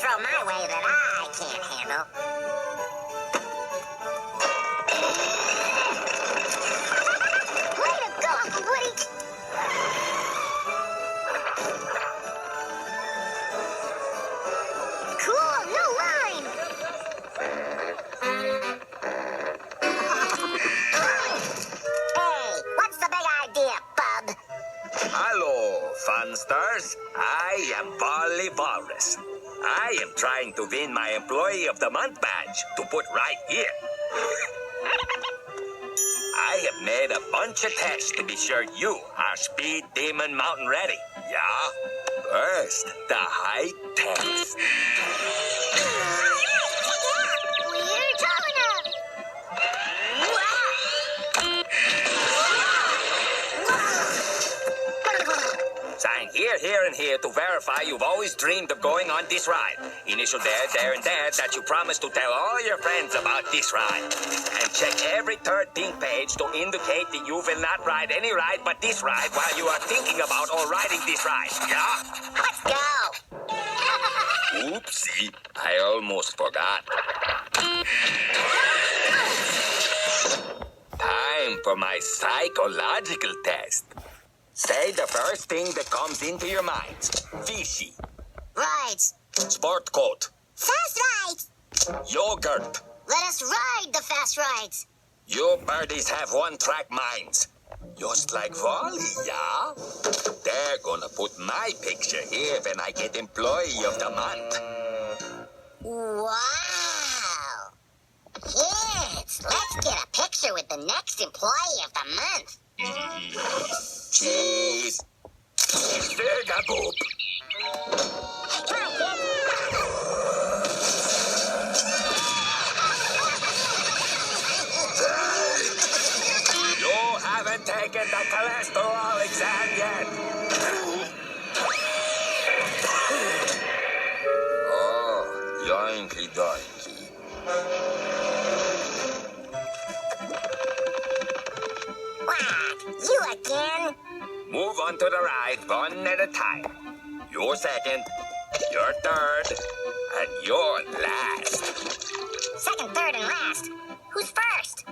throw my way that I can't handle. Way to go, Uncle Woody! Cool, no line! Hey, what's the big idea, bub? Hello, funsters. I am Wally Walrus. I am trying to win my Employee of the Month badge to put right here. I have made a bunch of tests to be sure you are Speed Demon Mountain ready. Yeah? First, the height test. We're tall enough! Sign here, here, and here to verify you've always dreamed of going on this ride. Initial there, there, and there that you promise to tell all your friends about this ride. And check every third pink page to indicate that you will not ride any ride but this ride while you are thinking about or riding this ride. Yeah? Let's go! Oopsie, I almost forgot. Time for my psychological test. Say the first thing that comes into your minds. Fishy. Rides. Sport coat. Fast rides! Yogurt. Let us ride the fast rides! You birdies have one-track minds. Just like Wally, yeah? They're gonna put my picture here when I get Employee of the Month. Wow! Kids, let's get a picture with the next Employee of the Month. Cheese. Boop. Come on, kids! You haven't taken the cholesterol exam yet. Oh, yoinky doinky. What? You again? Move on to the ride one at a time. You're second, you're third, and you're last. Second, third, and last. Who's first?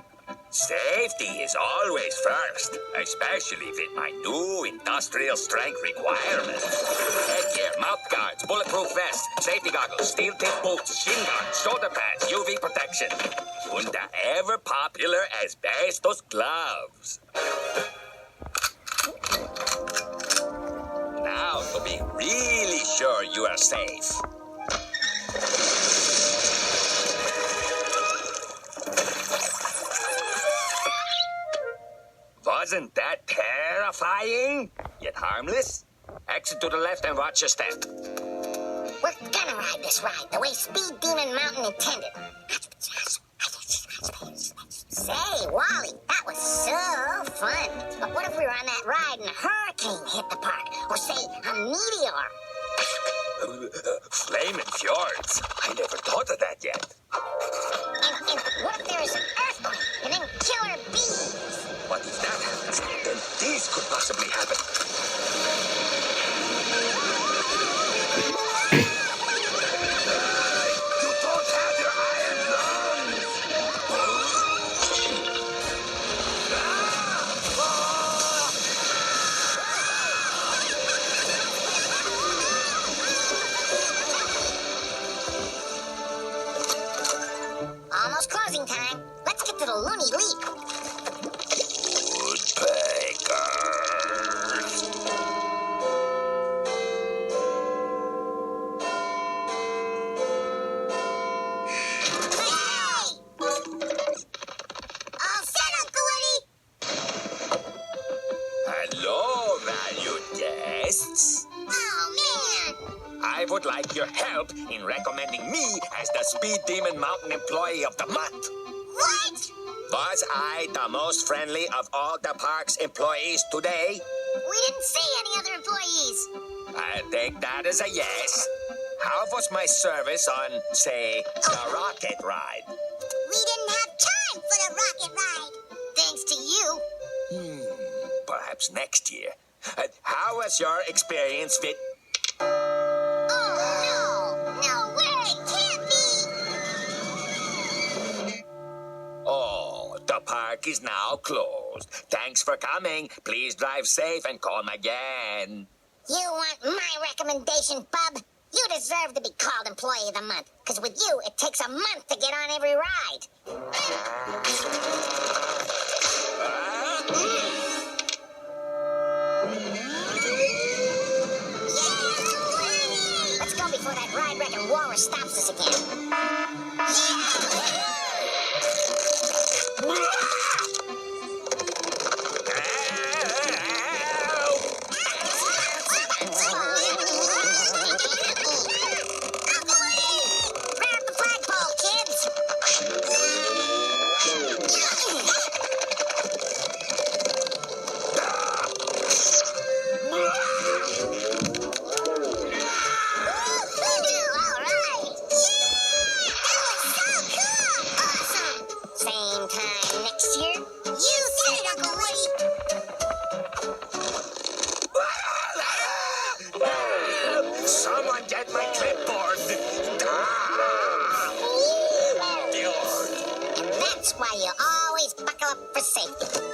Safety is always first, especially with my new industrial strength requirements. Headgear, mouth guards, bulletproof vest, safety goggles, steel-tip boots, shin guards, shoulder pads, UV protection, and the ever-popular asbestos gloves. Now to be really sure you are safe. Wasn't that terrifying? Yet harmless? Exit to the left and watch your step. We're gonna ride this ride the way Speed Demon Mountain intended. Say, Wally, that was so fun. But what if we were on that ride and a hurricane hit the park? Or say, a meteor? Flaming fjords. I never thought of that yet. And what if there's an earthquake and then killer bees? What if that happens? Then this could possibly happen. You don't have your iron lungs! Almost closing time. Let's get to the Looney Leap. Woodpeckers. Hey! All set, Uncle Woody! Hello, valued guests. Oh, man! I would like your help in recommending me as the Speed Demon Mountain Employee of the Month. What? Was I the most friendly of all the park's employees today? We didn't see any other employees. I take that as a yes. How was my service on, say, the rocket ride? We didn't have time for the rocket ride. Thanks to you. Perhaps next year. How was your experience with... Oh, no. No way. park is now closed. Thanks for coming. Please drive safe and come again. You want my recommendation, bub? You deserve to be called Employee of the Month, because with you, it takes a month to get on every ride. Yeah! Let's go before that ride-wrecking walrus stops us again. Grab the flagpole, kids! All right! Yeah! That was so cool! Awesome! Same time next year? You said it, Uncle Woody! Someone get my clipboard. And that's why you always buckle up for safety.